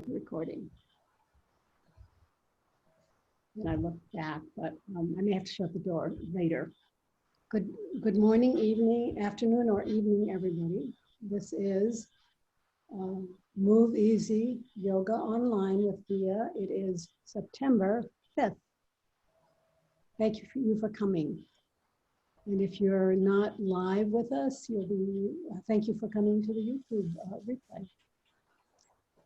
the recording. And I look back, but I may have to shut the door later. Good morning, evening, afternoon, or evening, everybody. This is Move Easy Yoga Online with Via. It is September 5th. Thank you for coming. And if you're not live with us, you'll be, thank you for coming to the YouTube replay.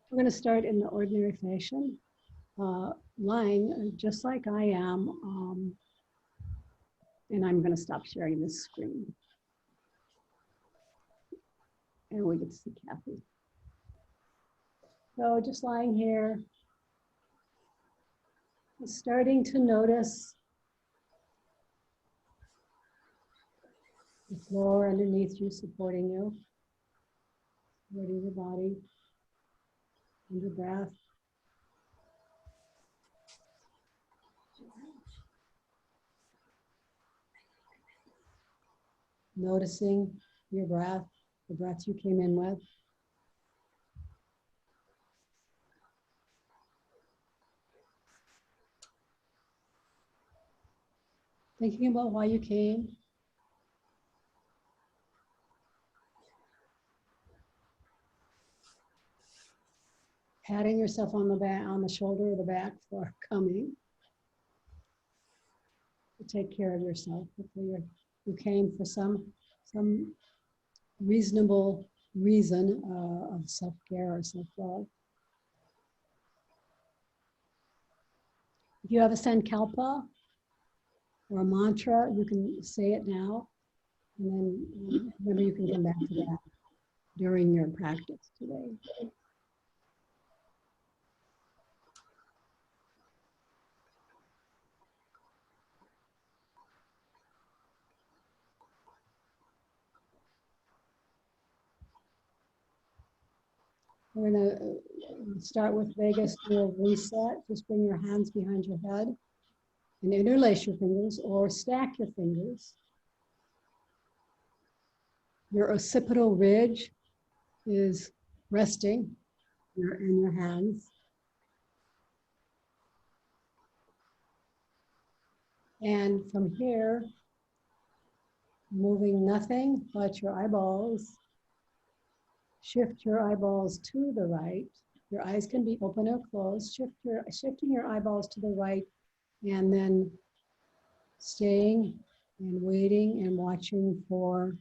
We're going to start in the ordinary fashion, lying just like I am. And I'm going to stop sharing this screen. And we get to see Kathy. So just lying here, starting to notice the floor underneath you, supporting you, supporting your body, and your breath. Noticing your breath, the breath you came in with. Thinking about why you came. Patting yourself on the back, on the shoulder or the back for coming. To take care of yourself. Hopefully you came for some reasonable reason of self-care or self-love. If you have a sankalpa or a mantra, you can say it now, and then maybe you can come back to that during your practice today. We're going to start with vagus nerve reset. Just bring your hands behind your head and interlace your fingers or stack your fingers. Your occipital ridge is resting in your hands. And from here, moving nothing but your eyeballs. Shift your eyeballs to the right. Your eyes can be open or closed. Shifting your eyeballs to the right, and then staying and waiting and watching for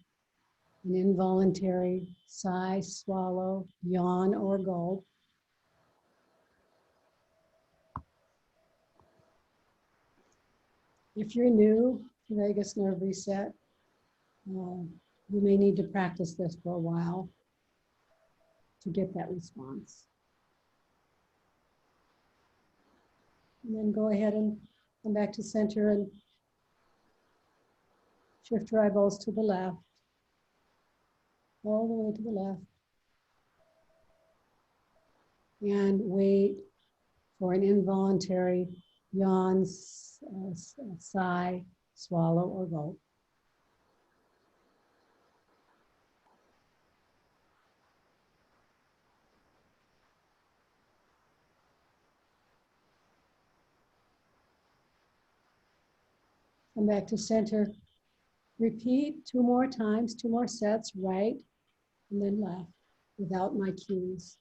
an involuntary sigh, swallow, yawn, or gulp. If you're new to vagus nerve reset, you may need to practice this for a while to get that response. And then go ahead and come back to center and shift your eyeballs to the left, all the way to the left. And wait for an involuntary yawn, sigh, swallow, or gulp. Come back to center. Repeat 2 more times, 2 more sets, right and then left, without my cues.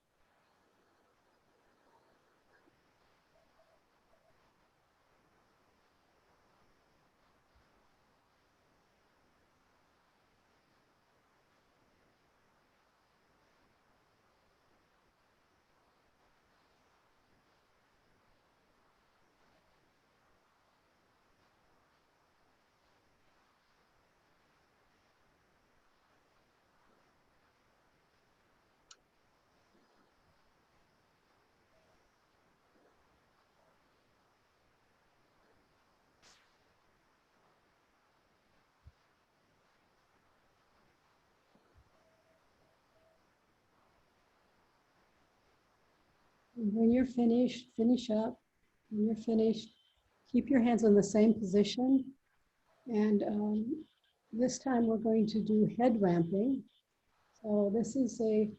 And when you're finished, finish up. When you're finished, keep your hands in the same position. And this time we're going to do head ramping. So this is a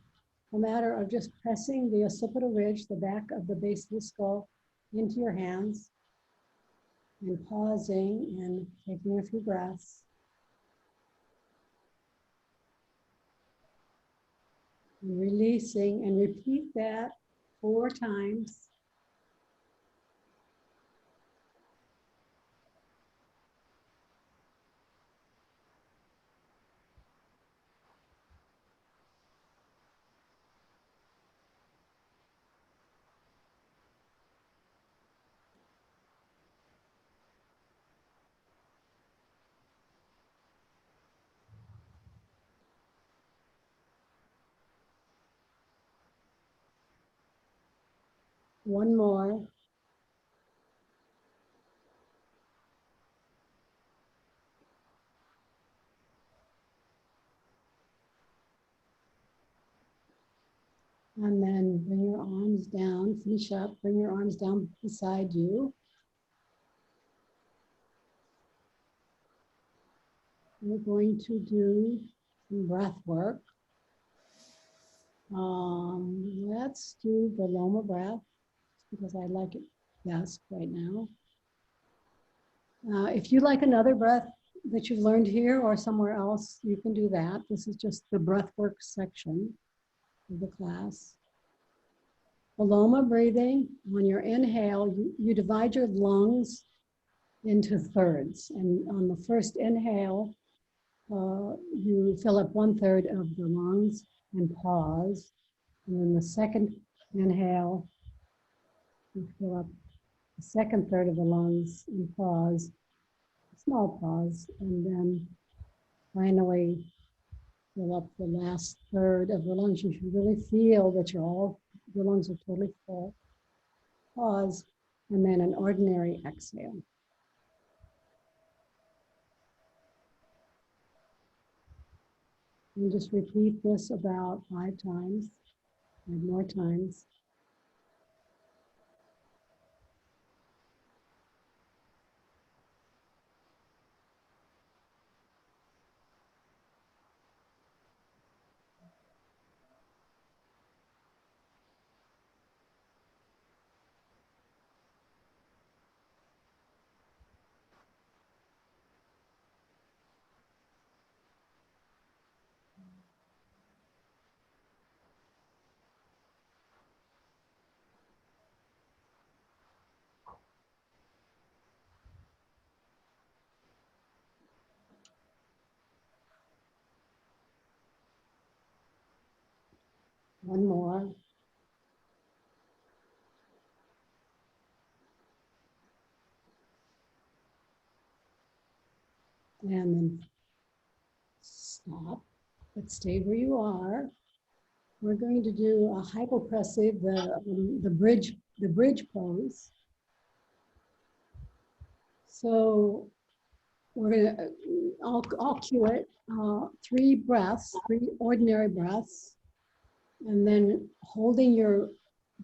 a matter of just pressing the occipital ridge, the back of the base of the skull, into your hands and pausing and taking a few breaths. And releasing, and repeat that 4 times. One more. And then bring your arms down, finish up, bring your arms down beside you. We're going to do some breath work. Let's do the Viloma breath because I like it best right now. If you like another breath that you've learned here or somewhere else, you can do that. This is just the breath work section of the class. Viloma breathing, on your inhale, you divide your lungs into thirds. And on the first inhale, you fill up 1/3 of the lungs and pause. And then the second inhale, you fill up the second third of the lungs and pause, small pause. And then finally, fill up the last third of the lungs. You should really feel that your lungs are totally full. Pause, and then an ordinary exhale. And just repeat this about 5 times, 5 more times. One more. And then stop, but stay where you are. We're going to do a hypopressive, the bridge pose. So we're gonna, I'll cue it, 3 breaths, 3 ordinary breaths, and then holding your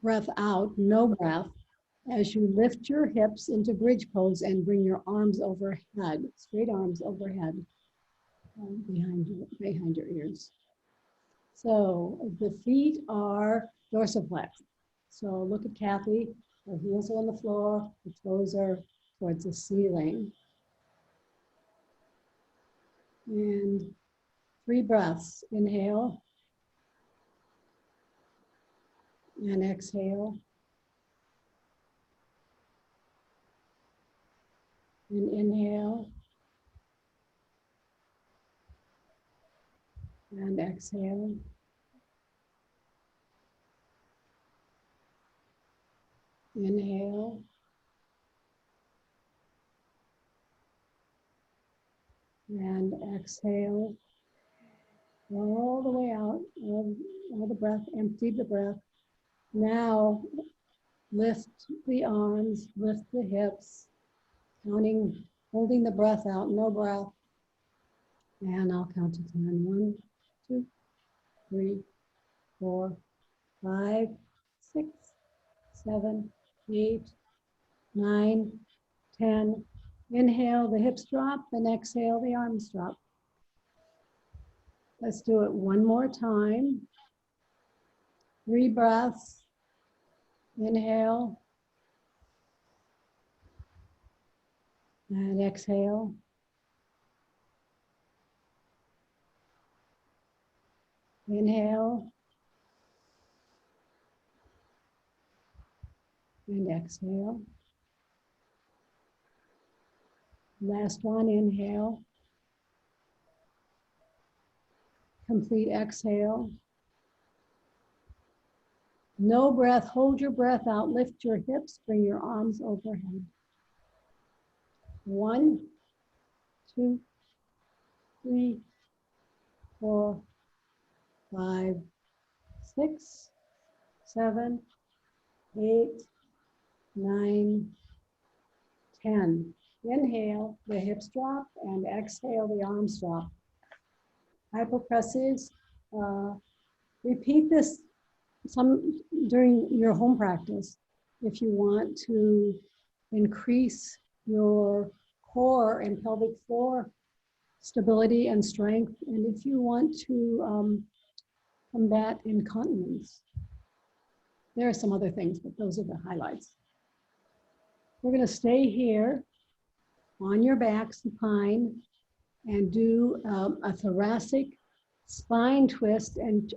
breath out, no breath, as you lift your hips into bridge pose and bring your arms overhead, straight arms overhead, behind your ears. So the feet are dorsiflex. So look at Kathy, her heels are on the floor, the toes are towards the ceiling. And 3 breaths, inhale and exhale. And inhale and exhale. Inhale. And exhale. All the way out, all the breath, empty the breath. Now lift the arms, lift the hips, counting, holding the breath out, no breath. And I'll count to 10. 1, 2, 3, 4, 5, 6, 7, 8, 9, 10. Inhale, the hips drop, and exhale, the arms drop. Let's do it one more time. 3 breaths. Inhale and exhale. Inhale and exhale. Last one, inhale. Complete exhale. No breath, hold your breath out, lift your hips, bring your arms overhead. 1, 2, 3, 4, 5, 6, 7, 8, 9, 10. Inhale, the hips drop, and exhale, the arms drop. Hypopressives. Repeat this during your home practice if you want to increase your core and pelvic floor stability and strength, and if you want to combat incontinence. There are some other things, but those are the highlights. We're going to stay here on your back, supine, and do a thoracic spine twist. And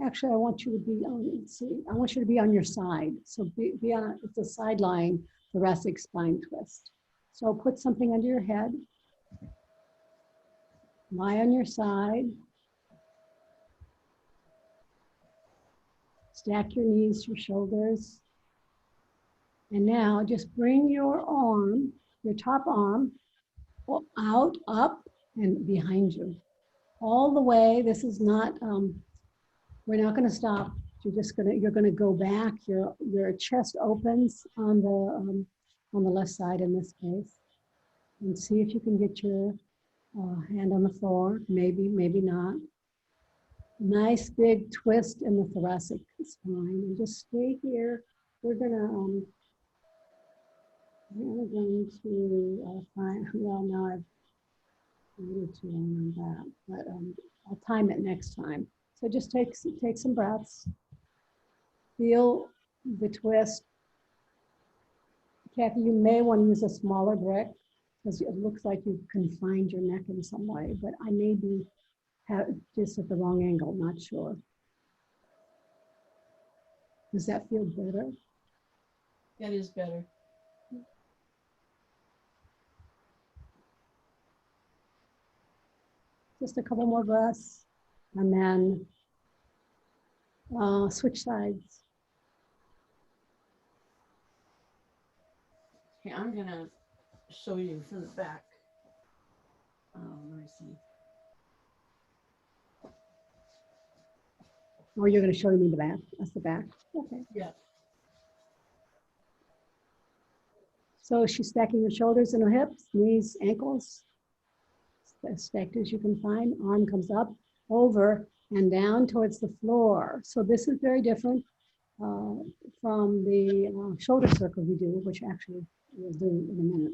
actually, I want you to be on. Let's see. I want you to be on your side. So be on. It's a side lying thoracic spine twist. So put something under your head. Lie on your side. Stack your knees, your shoulders. And now just bring your arm, your top arm, out, up, and behind you. All the way. This is not, we're not going to stop. You're going to go back. Your chest opens on the left side in this case. And see if you can get your hand on the floor. Maybe, maybe not. Nice big twist in the thoracic spine. And just stay here. We're going to find, well, now I've waited too long on that, but I'll time it next time. So just take some breaths. Feel the twist. Kathy, you may want to use a smaller brick because it looks like you've confined your neck in some way, but I may be just at the wrong angle, not sure. Does that feel better? That is better. Just a couple more breaths, and then switch sides. Okay, I'm gonna show you from the back. Let me see. Or you're going to show me the back. That's the back. Okay. Yeah. So she's stacking her shoulders and her hips, knees, ankles, as stacked as you can find. Arm comes up, over, and down towards the floor. So this is very different from the shoulder circle we do, which actually we'll do in a minute.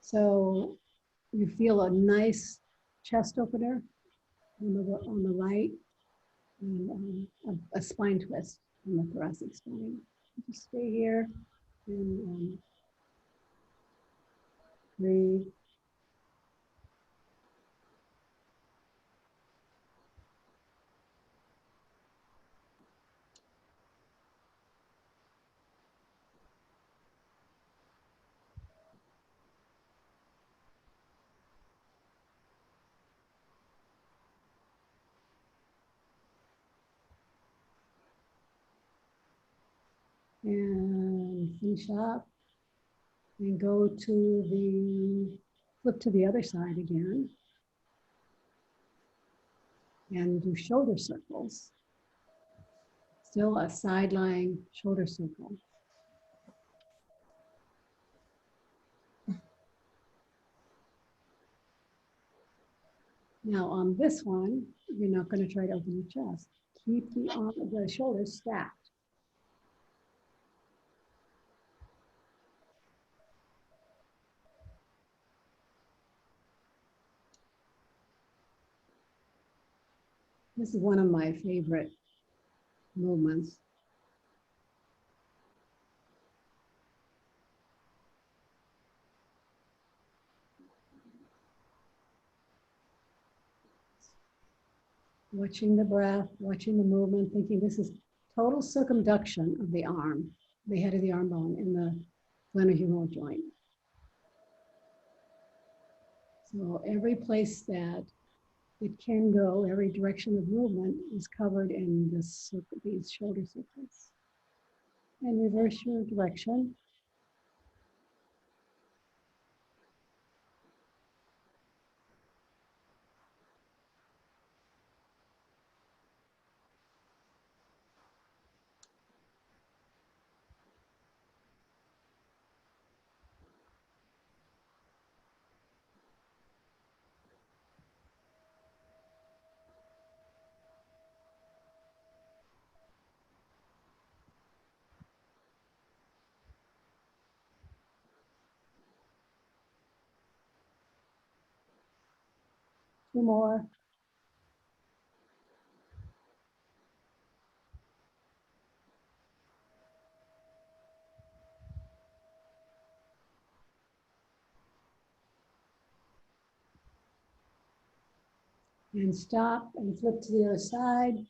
So you feel a nice chest opener on the right, and a spine twist on the thoracic spine. Just stay here and breathe. And finish up and go to flip to the other side again and do shoulder circles. Still a side lying shoulder circle. Now on this one, you're not going to try to open your chest. Keep the shoulders stacked. This is one of my favorite movements. Watching the breath, watching the movement, thinking this is total circumduction of the arm, the head of the arm bone in the glenohumeral joint. So every place that it can go, every direction of movement is covered in this, these shoulder circles. And reverse your direction. 2 more. And stop and flip to the other side.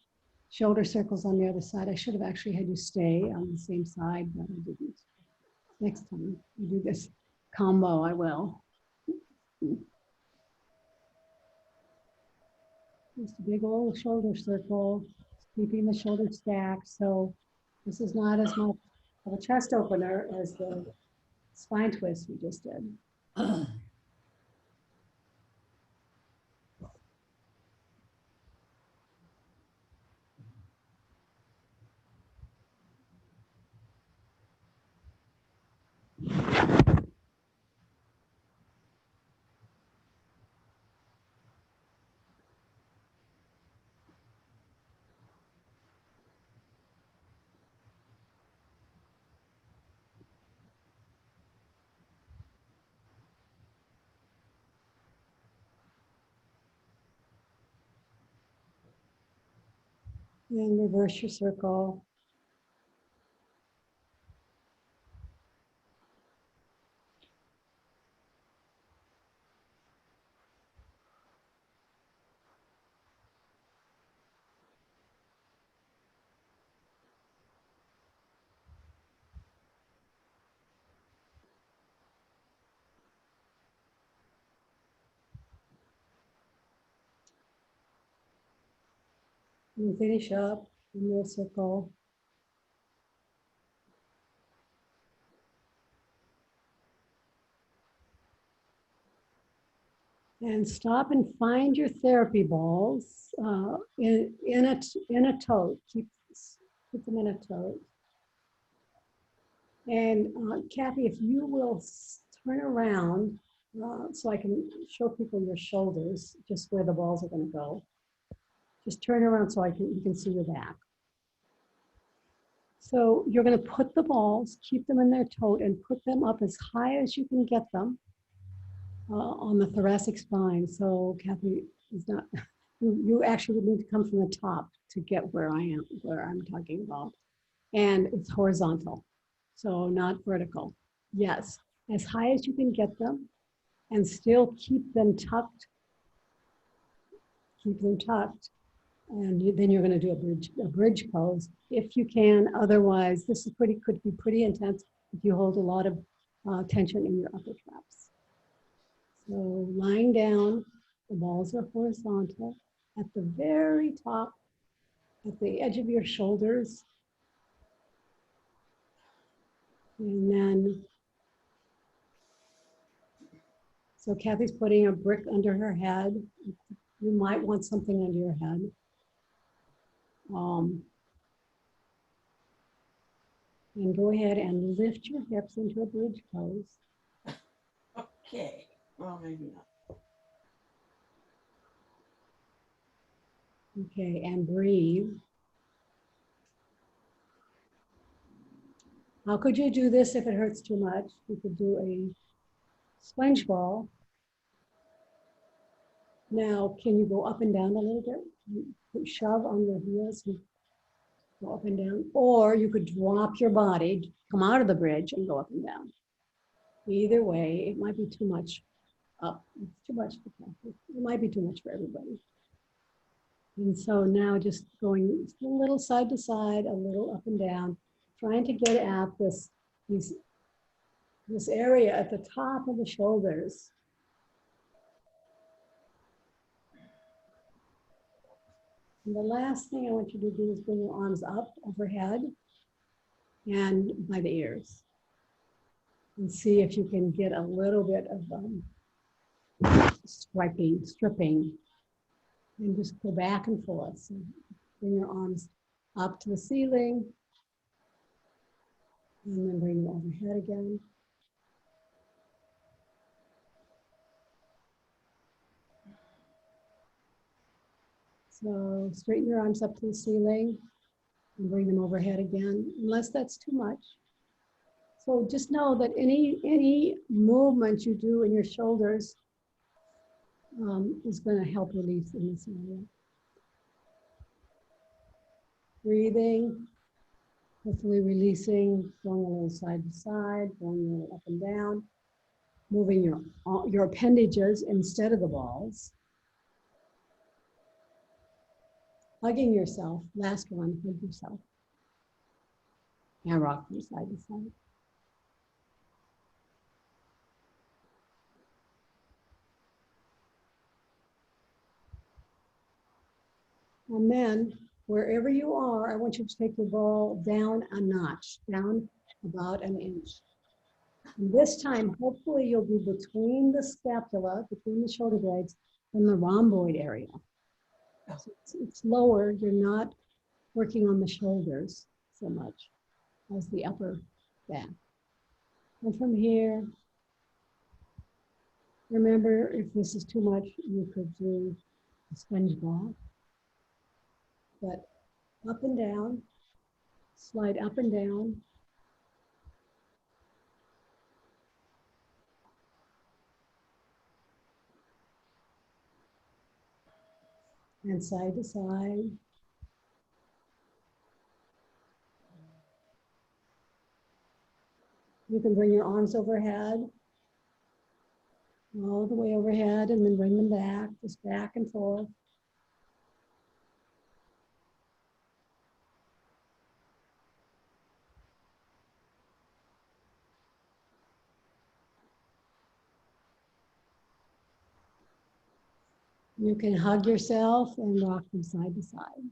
Shoulder circles on the other side. I should have actually had you stay on the same side, but I didn't. Next time we do this combo, I will. Just a big old shoulder circle, keeping the shoulder stacked. So this is not as much of a chest opener as the spine twist we just did. And reverse your circle. And finish up in your circle. And stop and find your therapy balls in a tote. Keep them in a tote. And Kathy, if you will turn around so I can show people your shoulders, just where the balls are going to go. Just turn around so you can see your back. So you're going to put the balls, keep them in their tote, and put them up as high as you can get them on the thoracic spine. So Kathy is not, you actually would need to come from the top to get where I'm talking about. And it's horizontal, so not vertical. Yes, as high as you can get them and still keep them tucked. Keep them tucked. And then you're going to do a bridge pose if you can. Otherwise, this is could be pretty intense if you hold a lot of tension in your upper traps. So lying down, the balls are horizontal at the very top, at the edge of your shoulders. And then, so Kathy's putting a brick under her head. You might want something under your head. And go ahead and lift your hips into a bridge pose. Okay, well, maybe not. Okay, and breathe. How could you do this if it hurts too much? You could do a sponge ball. Now, can you go up and down a little bit? shove on your heels and go up and down, or you could drop your body, come out of the bridge and go up and down. Either way, it might be too much up. It's too much for Kathy. It might be too much for everybody. And so now just going a little side to side, a little up and down, trying to get at this area at the top of the shoulders. And the last thing I want you to do is bring your arms up overhead and by the ears. And see if you can get a little bit of stripping, and just go back and forth. So bring your arms up to the ceiling, and then bring them overhead again. So straighten your arms up to the ceiling and bring them overhead again, unless that's too much. So just know that any movement you do in your shoulders is going to help release in this area. Breathing, hopefully releasing, going a little side to side, going a little up and down, moving your appendages instead of the balls. Hugging yourself, last one, hug yourself. And rock from side to side. And then, wherever you are, I want you to take your ball down a notch, down about an inch. And this time, hopefully you'll be between the scapula, between the shoulder blades, and the rhomboid area. So it's lower, you're not working on the shoulders so much as the upper back. And from here, remember, if this is too much, you could do a sponge ball. But up and down, slide up and down. And side to side. You can bring your arms overhead, all the way overhead, and then bring them back, just back and forth. You can hug yourself and rock from side to side.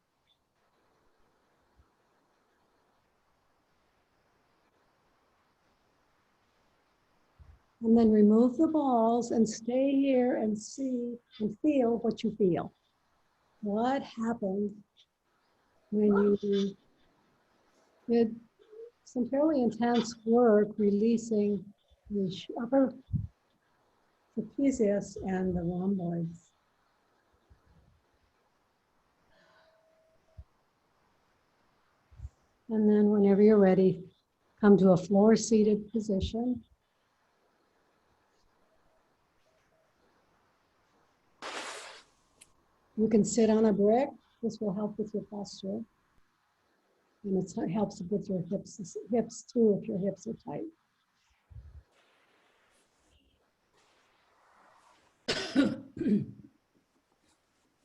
And then remove the balls and stay here and see and feel what you feel. What happened when you did some fairly intense work releasing the upper trapezius and the rhomboids? And then whenever you're ready, come to a floor-seated position. You can sit on a brick. This will help with your posture. And it helps with your hips too, if your hips are tight.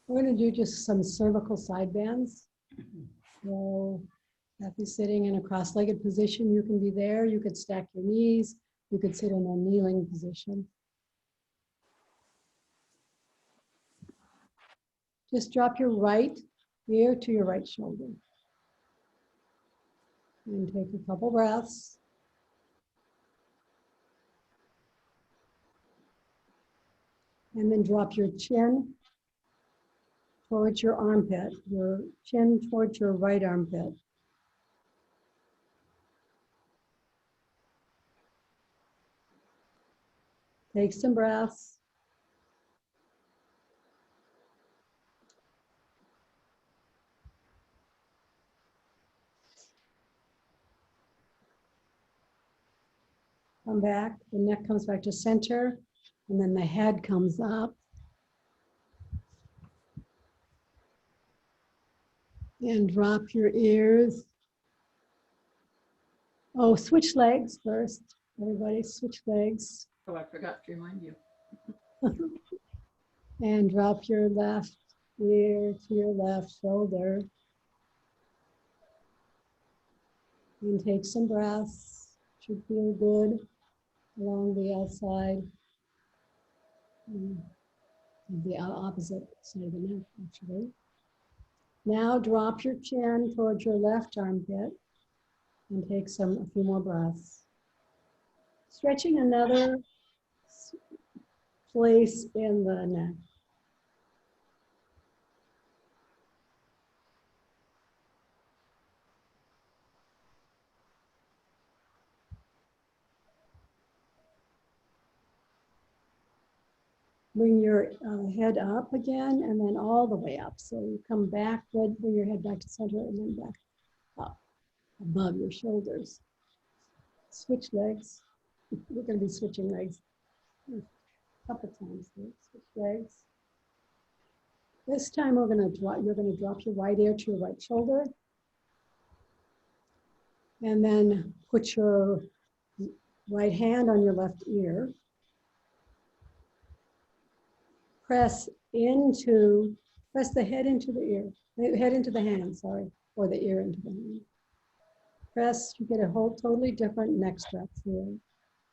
We're going to do just some cervical side bends. So if you're sitting in a cross-legged position, you can be there. You could stack your knees. You could sit in a kneeling position. Just drop your right ear to your right shoulder. And take a couple breaths. And then drop your chin towards your armpit, your chin towards your right armpit. Take some breaths. Come back, the neck comes back to center, and then the head comes up. And drop your ears. Oh, switch legs first. Everybody switch legs. Oh, I forgot to remind you. And drop your left ear to your left shoulder. And take some breaths. Should feel good along the outside. The opposite side of the neck, actually. Now drop your chin towards your left armpit and take a few more breaths. Stretching another place in the neck. Bring your head up again and then all the way up. So you come back, bring your head back to center and then back up above your shoulders. Switch legs. We're going to be switching legs a couple times. Switch legs. This time you're going to drop your right ear to your right shoulder. And then put your right hand on your left ear. Press the head into the ear, the head into the hand, sorry, or the ear into the hand. Press, you get a whole totally different neck stretch here.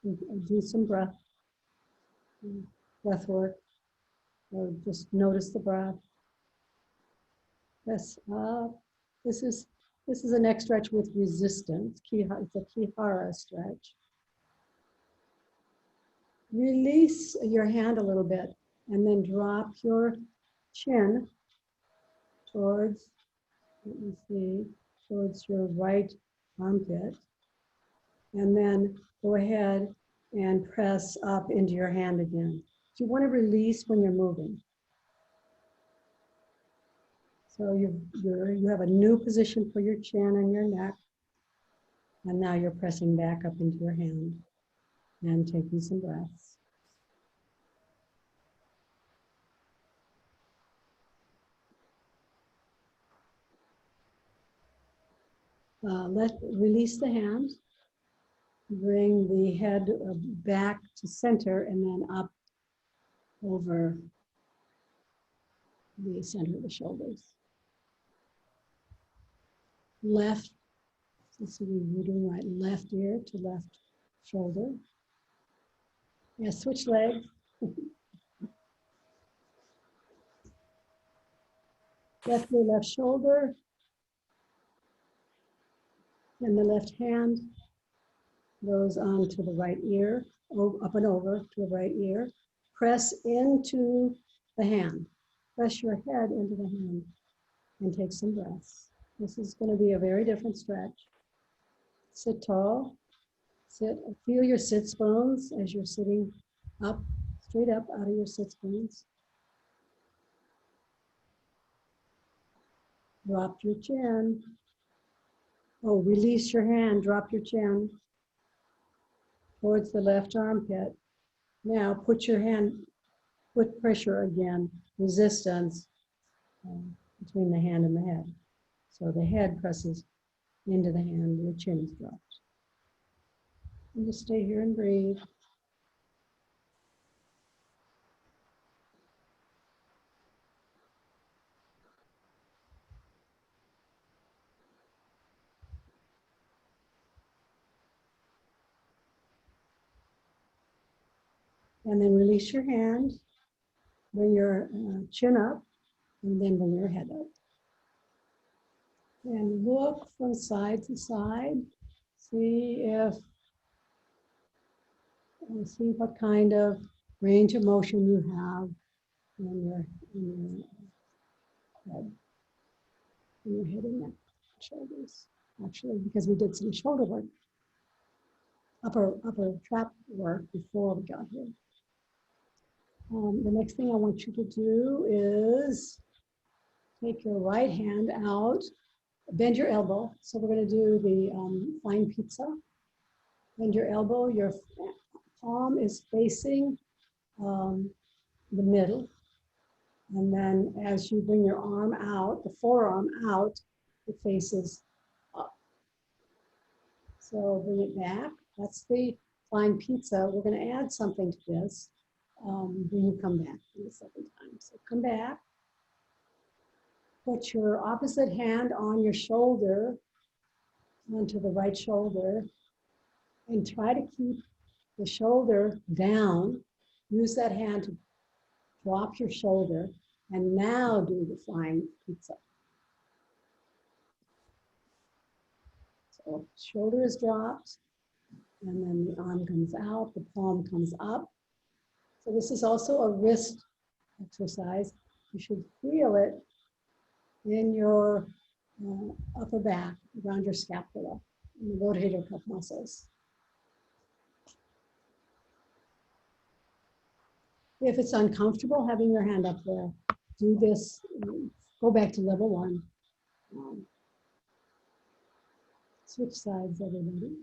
Do some breath work, or just notice the breath. Press up. This is a neck stretch with resistance. It's a Kihara stretch. Release your hand a little bit and then drop your chin towards, let me see, towards your right armpit. And then go ahead and press up into your hand again. You want to release when you're moving. So you have a new position for your chin and your neck. And now you're pressing back up into your hand and taking some breaths. Release the hand. Bring the head back to center and then up over the center of the shoulders. Left, let's see, we're doing right, left ear to left shoulder. Yeah, switch leg. Left ear, left shoulder. And the left hand goes on to the right ear, up and over to the right ear. Press into the hand. Press your head into the hand and take some breaths. This is going to be a very different stretch. Sit tall. Feel your sits bones as you're sitting up, straight up out of your sits bones. Drop your chin. Oh, release your hand, drop your chin towards the left armpit. Now put your hand, put pressure again, resistance between the hand and the head. So the head presses into the hand, your chin is dropped. And just stay here and breathe. And then release your hand, bring your chin up, and then bring your head up. And look from side to side. See what kind of range of motion you have in your head. In your head and neck, shoulders. Actually, because we did some shoulder work, upper trap work before we got here. The next thing I want you to do is take your right hand out, bend your elbow. So we're going to do the flying pizza. Bend your elbow, your palm is facing the middle. And then as you bring your arm out, the forearm out, it faces up. So bring it back. That's the flying pizza. We're going to add something to this when you come back the second time. So come back. Put your opposite hand on your shoulder, onto the right shoulder, and try to keep the shoulder down. Use that hand to drop your shoulder, and now do the flying pizza. So shoulder is dropped, and then the arm comes out, the palm comes up. So this is also a wrist exercise. You should feel it in your upper back, around your scapula, and the rotator cuff muscles. If it's uncomfortable having your hand up there, do this, go back to level 1. Switch sides, everybody.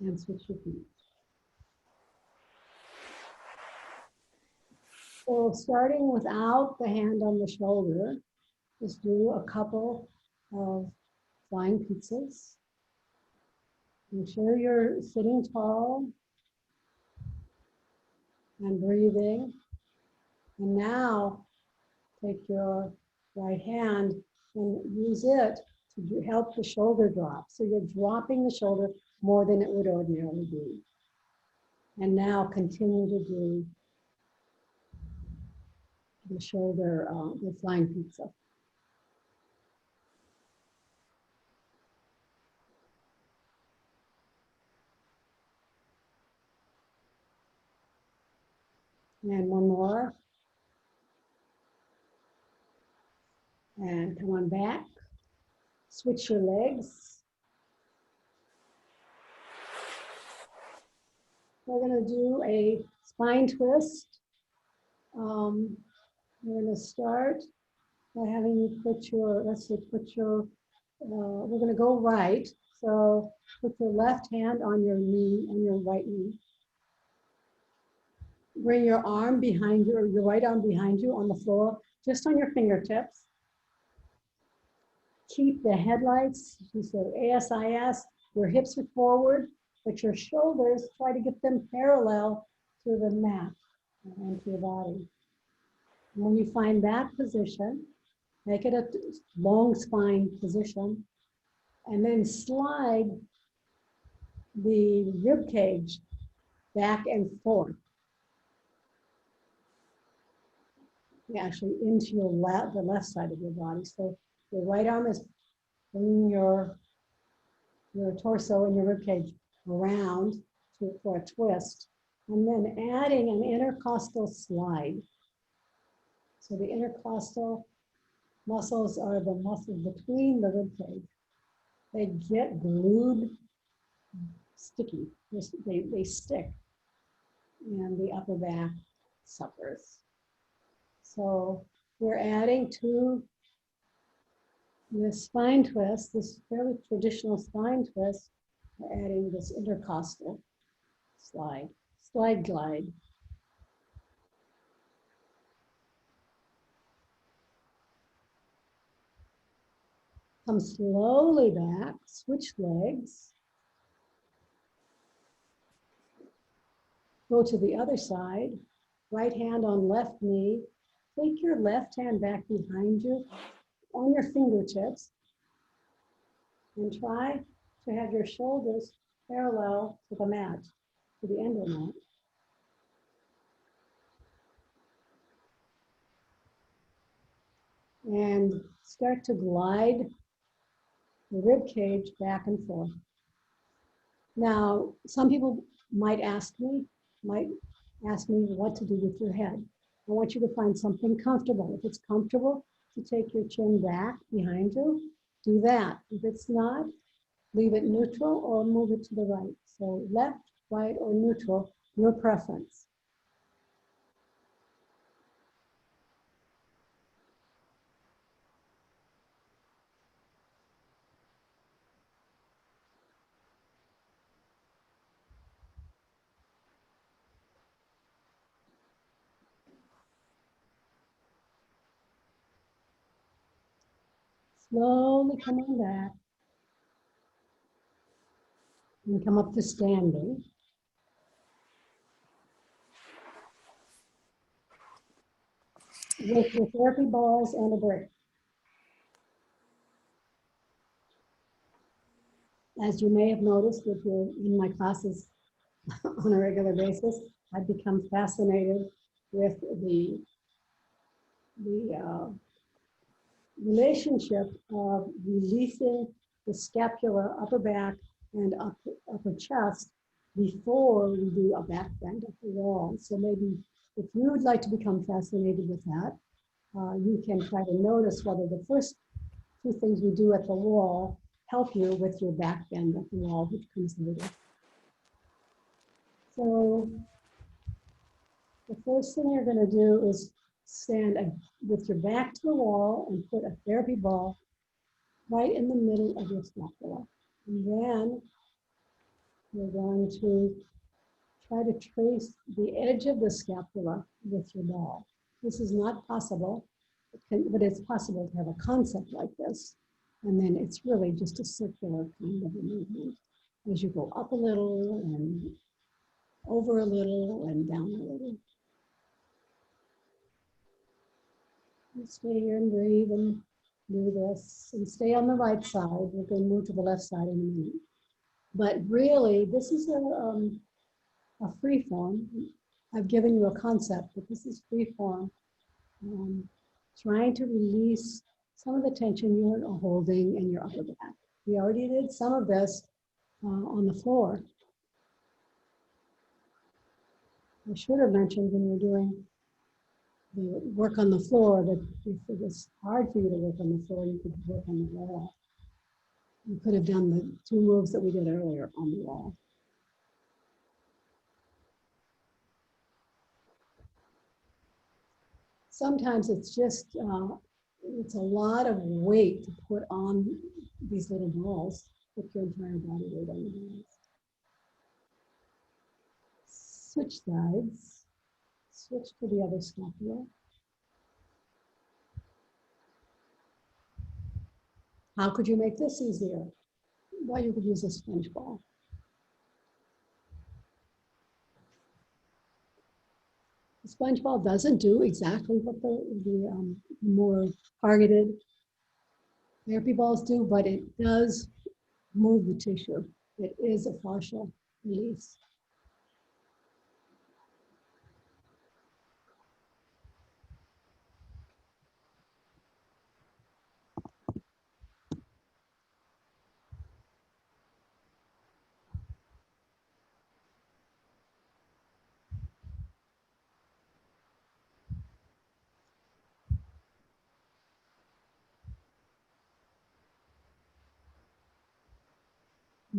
And switch your feet. So starting without the hand on the shoulder, just do a couple of flying pizzas. Make sure you're sitting tall and breathing. And now take your right hand and use it to help the shoulder drop. So you're dropping the shoulder more than it would ordinarily be. And now continue to do the shoulder, the flying pizza. And one more. And come on back. Switch your legs. We're going to do a spine twist. We're going to start by having you put your, we're going to go right. So put your left hand on your knee, on your right knee. Bring your arm behind you, or your right arm behind you on the floor, just on your fingertips. Keep the headlights, so ASIS, your hips are forward, but your shoulders, try to get them parallel to the mat and to your body. And when you find that position, make it a long spine position, and then slide the rib cage back and forth. Actually into your the left side of your body. So your right arm is bringing your torso and your rib cage around for a twist, and then adding an intercostal slide. So the intercostal muscles are the muscles between the rib cage. They get glued, sticky. They stick, and the upper back suffers. So we're adding to this spine twist, this fairly traditional spine twist, we're adding this intercostal slide glide. Come slowly back, switch legs. Go to the other side, right hand on left knee. Take your left hand back behind you on your fingertips and try to have your shoulders parallel to the mat, to the end of the mat. And start to glide the rib cage back and forth. Now, some people might ask me what to do with your head. I want you to find something comfortable. If it's comfortable to take your chin back behind you, do that. If it's not, leave it neutral or move it to the right. So left, right, or neutral, your preference. Slowly come on back and come up to standing. With your therapy balls and a break. As you may have noticed if you're in my classes on a regular basis, I've become fascinated with the relationship of releasing the scapula, upper back, and upper chest before we do a back bend at the wall. So maybe if you would like to become fascinated with that, you can try to notice whether the first two things we do at the wall help you with your back bend at the wall, which comes later. So the first thing you're going to do is stand with your back to the wall and put a therapy ball right in the middle of your scapula. And then you're going to try to trace the edge of the scapula with your ball. This is not possible, but it's possible to have a concept like this. And then it's really just a circular kind of a movement as you go up a little and over a little and down a little. And stay here and breathe and do this and stay on the right side. We're going to move to the left side in a minute. But really, this is a free form. I've given you a concept, but this is free form. Trying to release some of the tension you're holding in your upper back. We already did some of this on the floor. I should have mentioned when you're doing the work on the floor that if it was hard for you to work on the floor, you could work on the wall. You could have done the two moves that we did earlier on the wall. Sometimes it's just, it's a lot of weight to put on these little balls. Put your entire body weight on the balls. Switch sides. Switch to the other scapula. How could you make this easier? Well, you could use a sponge ball. The sponge ball doesn't do exactly what the more targeted therapy balls do, but it does move the tissue. It is a fascial release.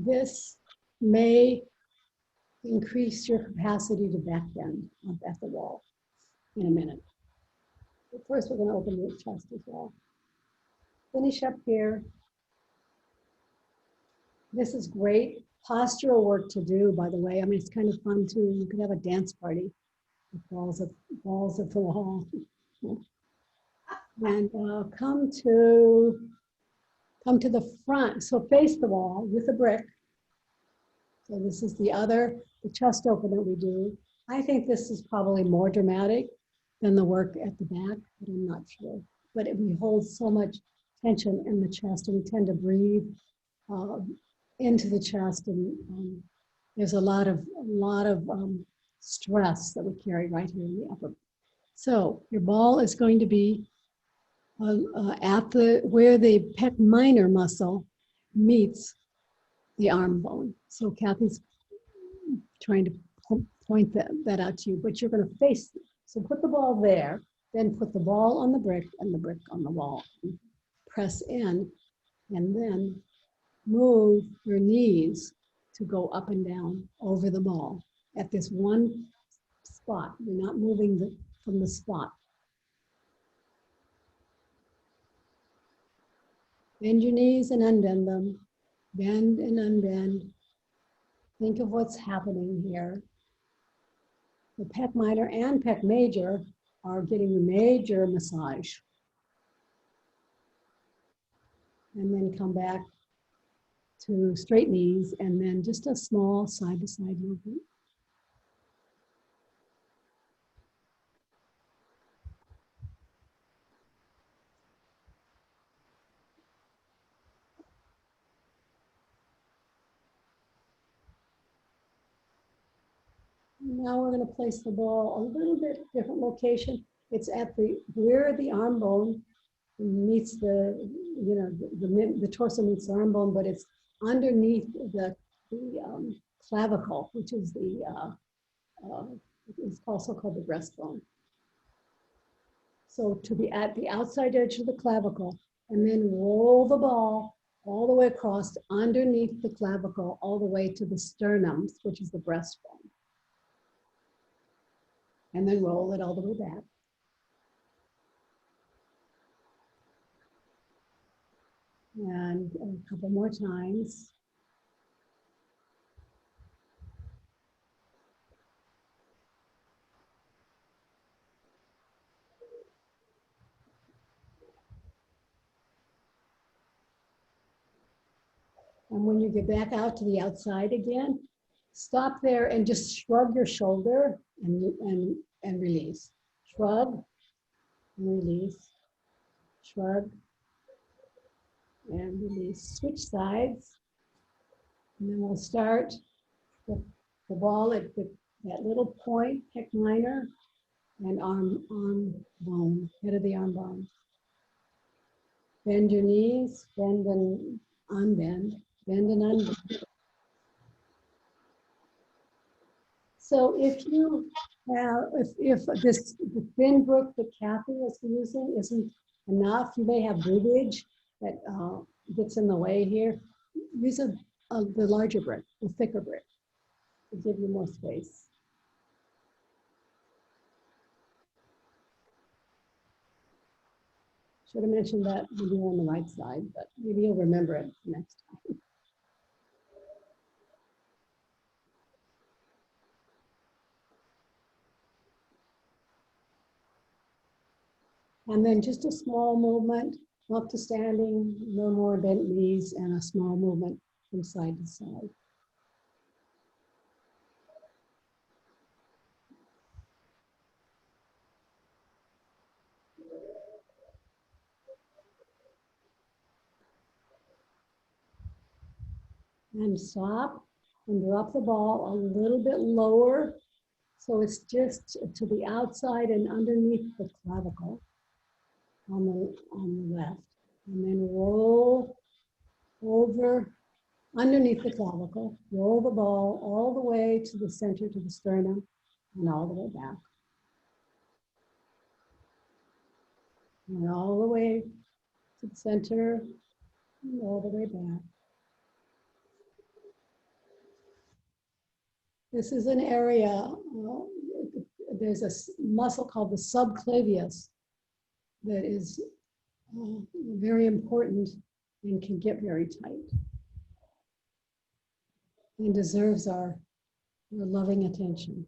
This may increase your capacity to back bend up at the wall in a minute. But first, we're going to open the chest as well. Finish up here. This is great postural work to do, by the way. I mean, it's kind of fun too. You could have a dance party with balls at the wall. And come to the front. So face the wall with a brick. So this is the chest open that we do. I think this is probably more dramatic than the work at the back, but I'm not sure. But we hold so much tension in the chest, and we tend to breathe into the chest, and there's a lot of stress that we carry right here in the upper. So your ball is going to be at where the pec minor muscle meets the arm bone. So Kathy's trying to point that out to you, but you're going to face it. So put the ball there, then put the ball on the brick and the brick on the wall. Press in, and then move your knees to go up and down over the ball at this one spot. You're not moving from the spot. Bend your knees and unbend them. Bend and unbend. Think of what's happening here. The pec minor and pec major are getting a major massage. and then come back to straight knees, and then just a small side-to-side movement. Now we're going to place the ball a little bit different location. It's at where the arm bone meets the torso meets the arm bone, but it's underneath the clavicle, which is it's also called the breastbone. So at the outside edge of the clavicle, and then roll the ball all the way across underneath the clavicle, all the way to the sternum, which is the breastbone. And then roll it all the way back. And a couple more times. And when you get back out to the outside again, stop there and just shrug your shoulder and release. Shrug and release. Shrug and release. Switch sides. And then we'll start the ball at that little point, pec minor, and arm bone, head of the arm bone. Bend your knees, bend and unbend, bend and unbend. So if you have, if the thin brook that Kathy is using isn't enough, you may have breathage that gets in the way here. Use the larger brick, the thicker brick, to give you more space. Should have mentioned that maybe on the right side, but maybe you'll remember it next time. And then just a small movement up to standing, no more bent knees, and a small movement from side to side. And stop and drop the ball a little bit lower. So it's just to the outside and underneath the clavicle on the left. And then roll over underneath the clavicle, roll the ball all the way to the center, to the sternum, and all the way back. And all the way to the center, and all the way back. This is an area, there's a muscle called the subclavius that is very important and can get very tight and deserves our loving attention.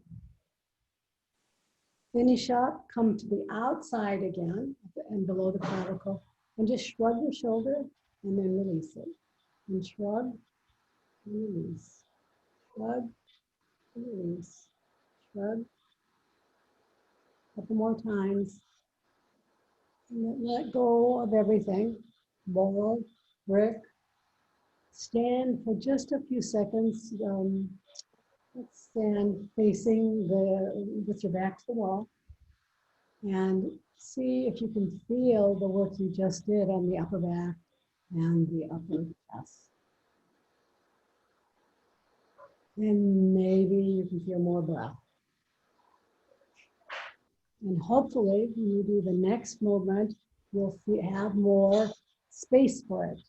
Finish up, come to the outside again and below the clavicle, and just shrug your shoulder and then release it. And shrug and release. Shrug and release. Shrug. A couple more times. And let go of everything. Ball, brick. Stand for just a few seconds. Let's stand facing with your back to the wall. And see if you can feel the work you just did on the upper back and the upper chest. And maybe you can feel more breath. And hopefully, when you do the next movement, you'll have more space for it.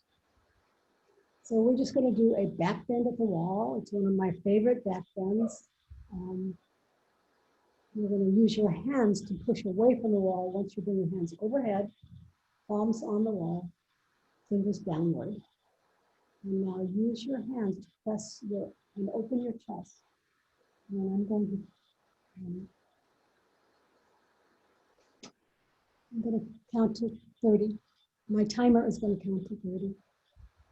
So we're just going to do a back bend at the wall. It's one of my favorite back bends. You're going to use your hands to push away from the wall once you bring your hands overhead, palms on the wall, fingers downward. And now use your hands to press and open your chest. And I'm going to count to 30. My timer is going to count to 30.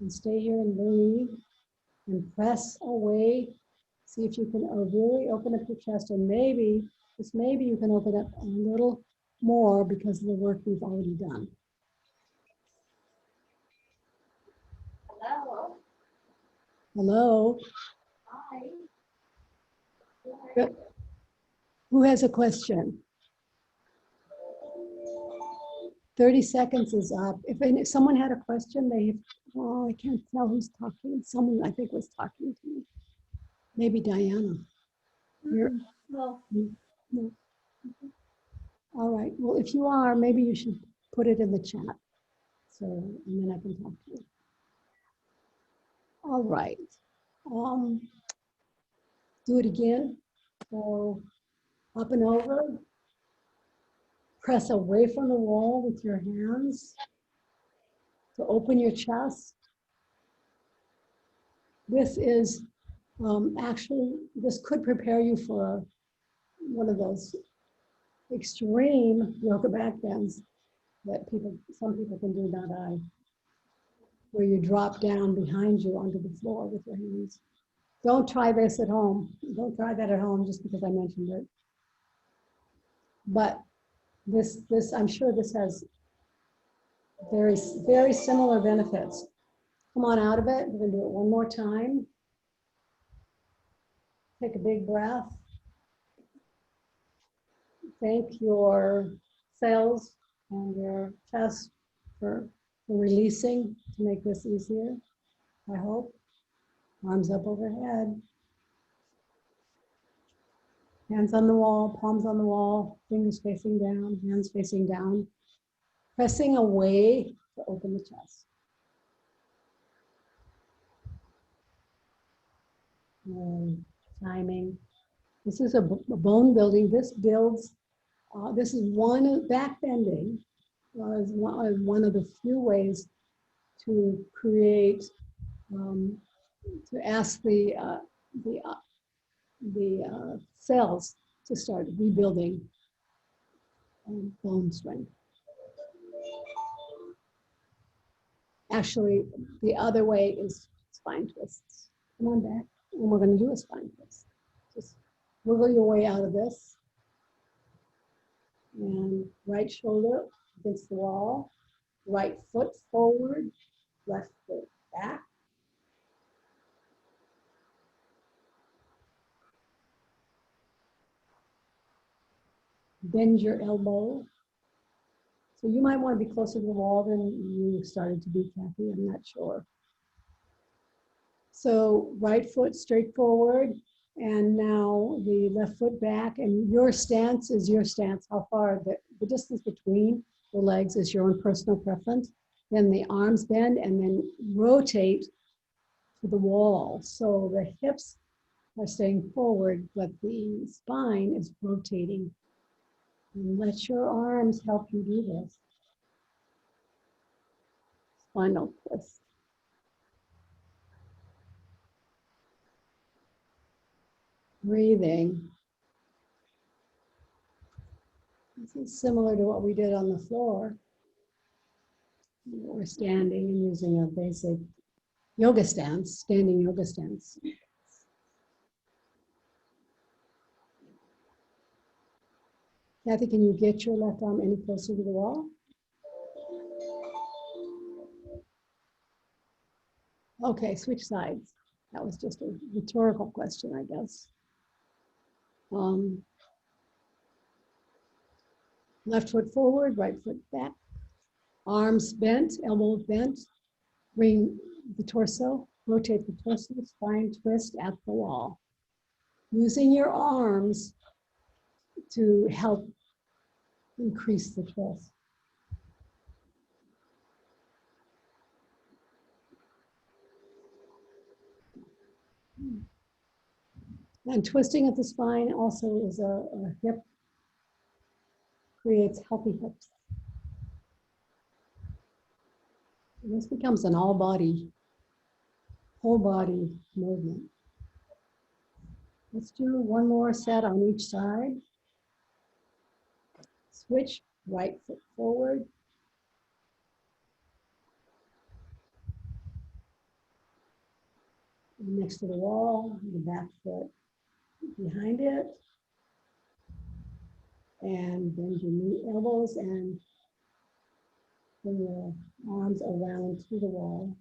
And stay here and breathe and press away. See if you can really open up your chest, and maybe, just maybe, you can open up a little more because of the work we've already done. Hello. Hello? Hi. Good. Who has a question? 30 seconds is up. If someone had a question, oh, I can't tell who's talking. Someone I think was talking to me. Maybe Diana. No. No. All right. Well, if you are, maybe you should put it in the chat. So, and then I can talk to you. All right. Do it again. So up and over. Press away from the wall with your hands to open your chest. This is actually, this could prepare you for one of those extreme yoga back bends that some people can do, not I, where you drop down behind you onto the floor with your hands. Don't try this at home. Don't try that at home just because I mentioned it. But this, I'm sure this has very, very similar benefits. Come on out of it. We're gonna do it one more time. Take a big breath. Thank your cells and your chest for releasing to make this easier, I hope. Arms up overhead. Hands on the wall, palms on the wall, fingers facing down, hands facing down. Pressing away to open the chest. And timing. This is a bone building. This builds, this is back bending is one of the few ways to create, to ask the cells to start rebuilding bone strength. Actually, the other way is spine twists. Come on back, and we're going to do a spine twist. Just wiggle your way out of this. And right shoulder against the wall, right foot forward, left foot back. Bend your elbow. So you might want to be closer to the wall than you started to be, Kathy, I'm not sure. So right foot straight forward, and now the left foot back, and your stance is your stance. How far, the distance between the legs is your own personal preference. Then the arms bend and then rotate to the wall. So the hips are staying forward, but the spine is rotating. And let your arms help you do this. Spinal twist. Breathing. This is similar to what we did on the floor. We're standing and using a basic yoga stance, standing yoga stance. Kathy, can you get your left arm any closer to the wall? Okay, switch sides. That was just a rhetorical question, I guess. Left foot forward, right foot back. Arms bent, elbows bent. Bring the torso, rotate the torso, spine twist at the wall. Using your arms to help increase the twist. And twisting of the spine also is a hip, creates healthy hips. And this becomes an all body, whole body movement. Let's do one more set on each side. Switch, right foot forward. next to the wall, the back foot behind it. And bend your knee, elbows, and bring your arms around to the wall.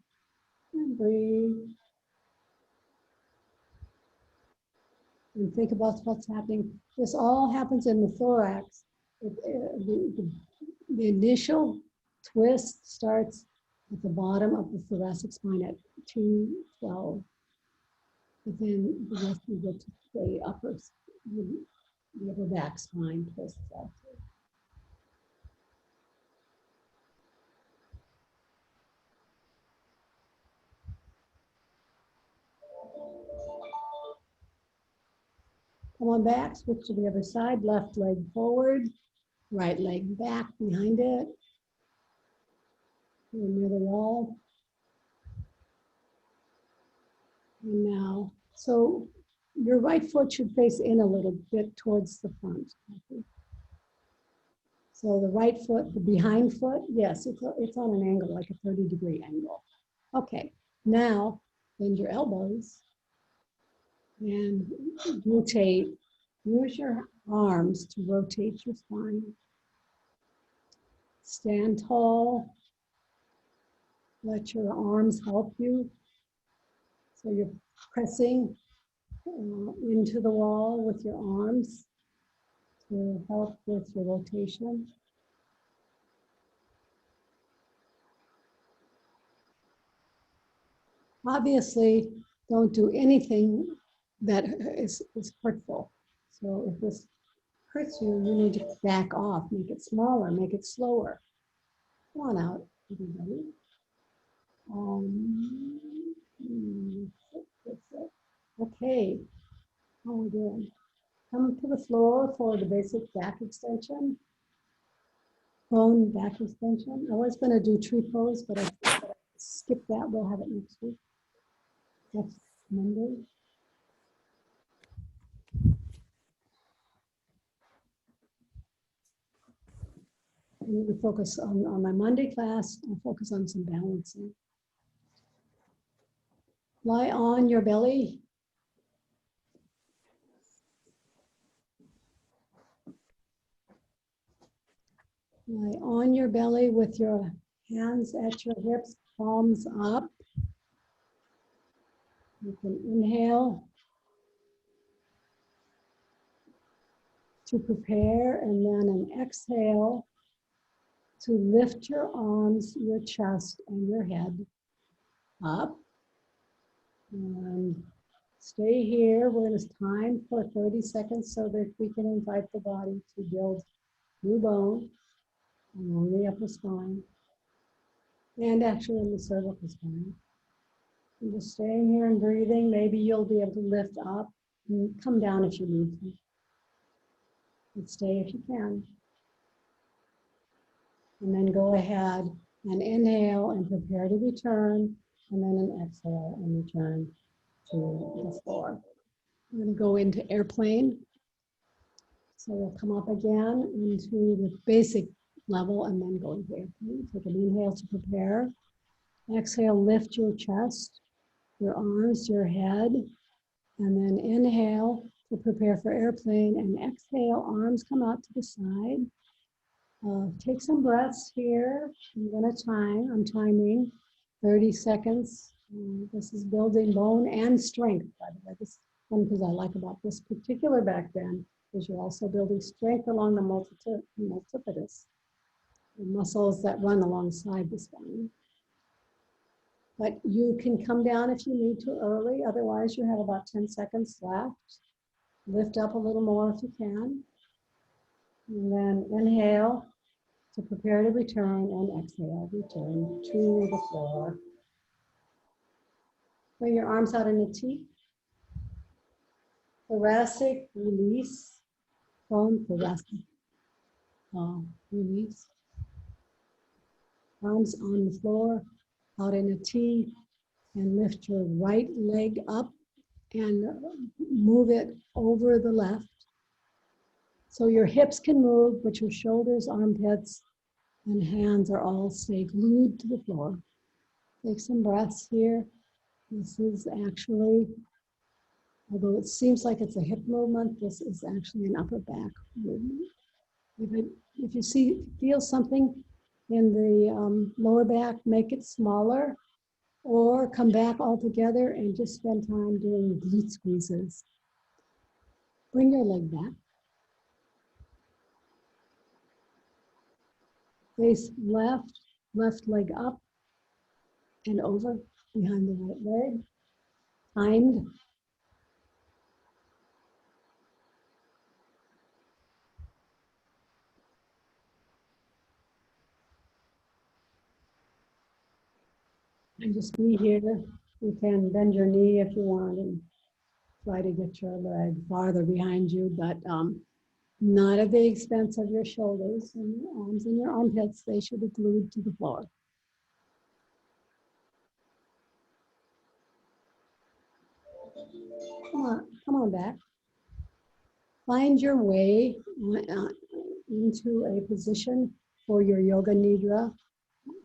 And breathe. And think about what's happening. This all happens in the thorax. The initial twist starts at the bottom of the thoracic spine at 212. But then the rest you get to the upper back spine twists out. Come on back, switch to the other side, left leg forward, right leg back behind it. You're near the wall. And now, so your right foot should face in a little bit towards the front. So the right foot, the behind foot, yes, it's on an angle, like a 30-degree angle. Okay, now bend your elbows and rotate. Use your arms to rotate your spine. Stand tall. Let your arms help you. So you're pressing into the wall with your arms to help with your rotation. Obviously, don't do anything that is hurtful. So if this hurts you, you need to back off, make it smaller, make it slower. Come on out, everybody. Okay, how are we doing? Come to the floor for the basic back extension. Prone back extension. I was going to do tree pose, but I skipped that. We'll have it next week. Next Monday. I'm going to focus on my Monday class. I'll focus on some balancing. Lie on your belly. Lie on your belly with your hands at your hips, palms up. You can inhale to prepare, and then an exhale to lift your arms, your chest, and your head up. And stay here. We're going to time for 30 seconds so that we can invite the body to build new bone along the upper spine and actually in the cervical spine. And just staying here and breathing. Maybe you'll be able to lift up and come down if you need to. And stay if you can. And then go ahead and inhale and prepare to return, and then an exhale and return to the floor. We're going to go into airplane. So we'll come up again into the basic level and then go into airplane. Take an inhale to prepare. Exhale, lift your chest, your arms, your head, and then inhale to prepare for airplane, and exhale, arms come out to the side. Take some breaths here. I'm timing 30 seconds. This is building bone and strength, by the way. This is one thing I like about this particular back bend is you're also building strength along the multifidus, the muscles that run alongside the spine. But you can come down if you need to early. Otherwise, you have about 10 seconds left. Lift up a little more if you can. And then inhale to prepare to return, and exhale, return to the floor. Bring your arms out in a T. Thoracic, release. Prone, thoracic, release. Arms on the floor, out in a T, and lift your right leg up and move it over the left. So your hips can move, but your shoulders, armpits, and hands are all stay glued to the floor. Take some breaths here. This is actually, although it seems like it's a hip movement, this is actually an upper back movement. If you feel something in the lower back, make it smaller, or come back all together and just spend time doing glute squeezes. Bring your leg back. Face left, left leg up and over behind the right leg. Timed. And just be here. You can bend your knee if you want and try to get your leg farther behind you, but not at the expense of your shoulders and your arms and your armpits. They should be glued to the floor. Come on back. Find your way into a position for your yoga nidra,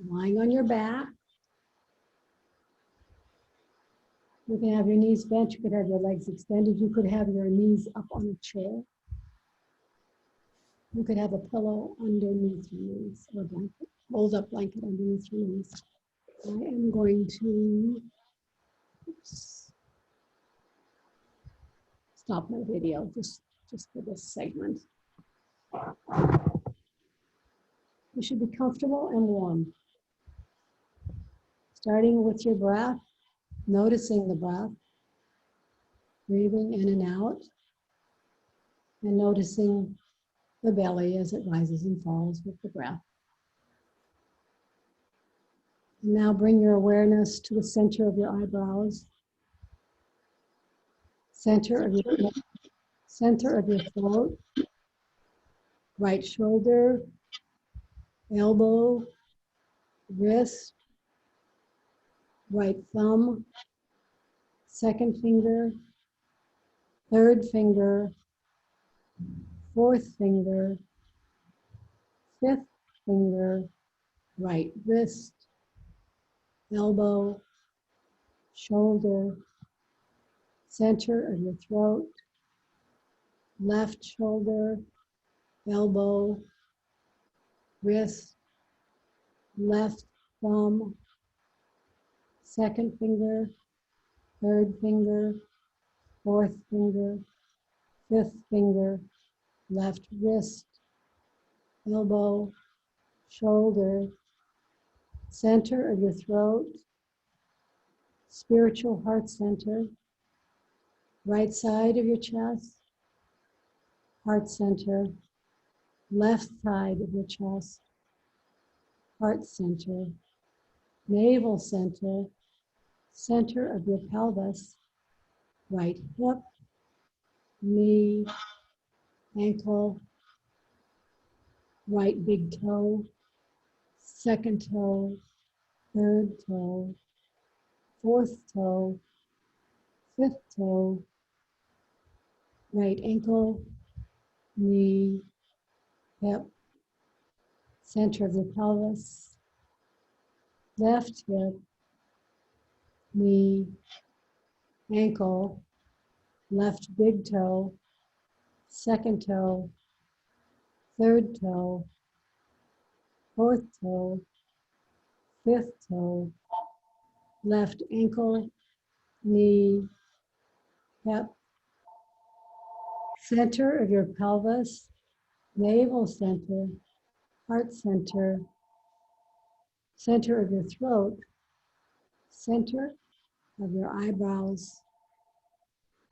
lying on your back. You can have your knees bent, you could have your legs extended, you could have your knees up on a chair. You could have a pillow underneath your knees or a blanket, rolled up blanket underneath your knees. I am going to stop my video just for this segment. You should be comfortable and warm. Starting with your breath, noticing the breath, breathing in and out, and noticing the belly as it rises and falls with the breath. Now bring your awareness to the center of your eyebrows, center of your throat, right shoulder, elbow, wrist, right thumb, second finger, third finger, fourth finger, fifth finger, right wrist, elbow, shoulder, center of your throat, left shoulder, elbow, wrist, left thumb, second finger, third finger, fourth finger, fifth finger, left wrist, elbow, shoulder, center of your throat, spiritual heart center, right side of your chest, heart center, left side of your chest, heart center, navel center, center of your pelvis, right hip, knee, ankle, right big toe, second toe, third toe, fourth toe, fifth toe, right ankle, knee, hip, center of your pelvis, left hip, knee, ankle, left big toe, second toe, third toe, fourth toe, fifth toe, left ankle, knee, hip, center of your pelvis, navel center, heart center, center of your throat, center of your eyebrows.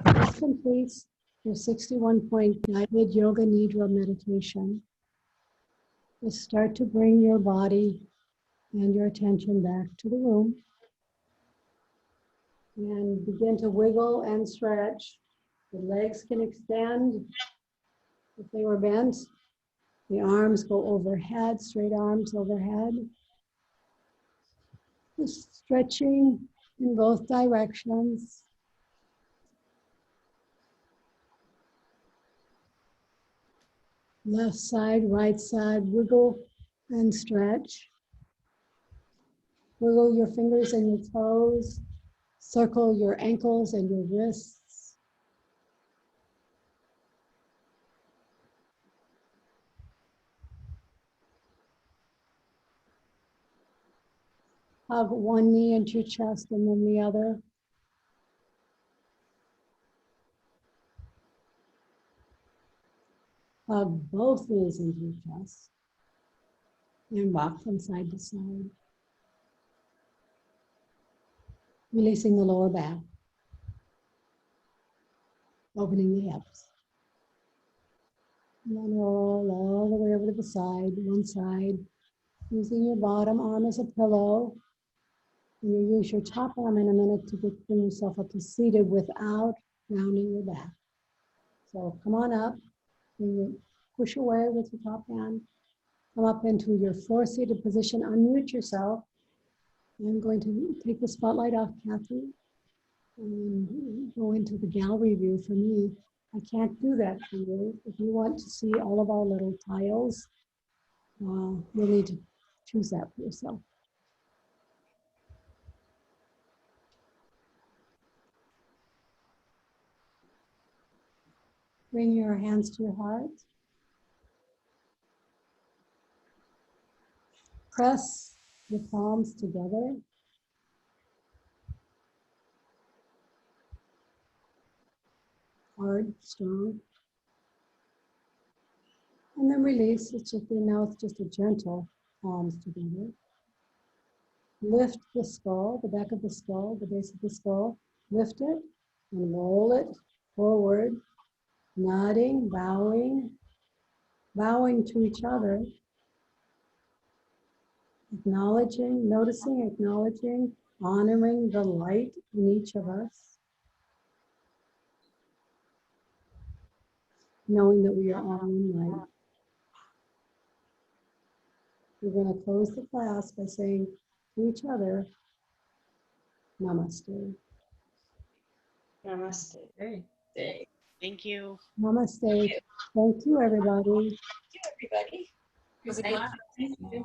This completes your 61-point guided yoga nidra meditation. Just start to bring your body and your attention back to the room and begin to wiggle and stretch. The legs can extend if they were bent. The arms go overhead, straight arms overhead. Just stretching in both directions. Left side, right side, wiggle and stretch. Wiggle your fingers and your toes. Circle your ankles and your wrists. Hug one knee into your chest and then the other. Hug both knees into your chest and rock from side to side. Releasing the lower back. Opening the hips. And then roll all the way over to the side, one side. Using your bottom arm as a pillow. And you use your top arm in a minute to bring yourself up to seated without rounding your back. So come on up. And you push away with your top hand. Come up into your four-seated position. Unmute yourself. I'm going to take the spotlight off Kathy and go into the gallery view for me. I can't do that for you. If you want to see all of our little tiles, you'll need to choose that for yourself. Bring your hands to your heart. Press your palms together. Hard, strong. And then release. It's just, now it's just a gentle palms together. Lift the skull, the back of the skull, the base of the skull. Lift it and roll it forward. Nodding, bowing to each other. Acknowledging, noticing, acknowledging, honoring the light in each of us. Knowing that we are all in light. We're going to close the class by saying to each other, Namaste. Namaste. Hey. Thank you. Namaste. Thank you, everybody. Thank you, everybody. It was a class. Thank you.